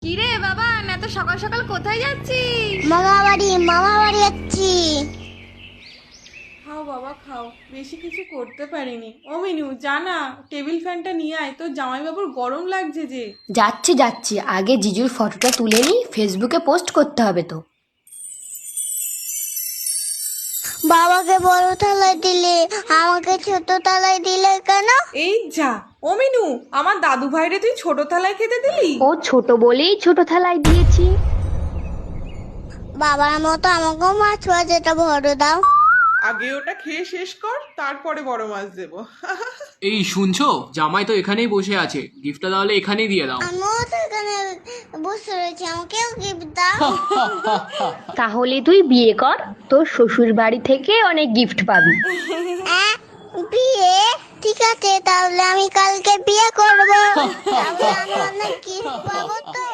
কিরে বাবা, এত সকাল সকাল কোথায় যাচ্ছিস? মামা বাড়ি যাচ্ছি। খাও বাবা খাও, বেশি কিছু করতে পারিনি। ও মিনু, জানা টেবিল ফ্যানটা নিয়ে আয়, তোর জামাইবাবুর গরম লাগছে যে। যাচ্ছি যাচ্ছি, আগে জিজুর ফটোটা তুলে নিই, ফেসবুকে পোস্ট করতে হবে তো। বাবাকে বড় থালায় দিলে, আমাকে ছোট থালায় দিলে কেন? এই যা, ও মিনু, আমার দাদু ভাইরে তুই ছোট থালায় খেতে দিলি? ও ছোট বলেই ছোট থালায় দিয়েছি। বাবার মতো আমাকেও মাছ ভাজাটা বড় দাও। আগে ওটা খেয়ে শেষ কর, তারপরে বড় মাছ দেবো। এই শুনছো, জামাই তো এখানেই বসে আছে, গিফটটা তাহলে এখানেই দিয়ে দাও। আমিও তো এখানে বসে রয়েছি, আমাকেও গিফট দাও। তাহলে তুই বিয়ে কর, তোর শ্বশুর বাড়ি থেকে অনেক গিফট পাবি। বিয়ে? ঠিক আছে, তাহলে আমি কালকে বিয়ে করবো। তাহলে আমি অনেক গিফট পাবো তো।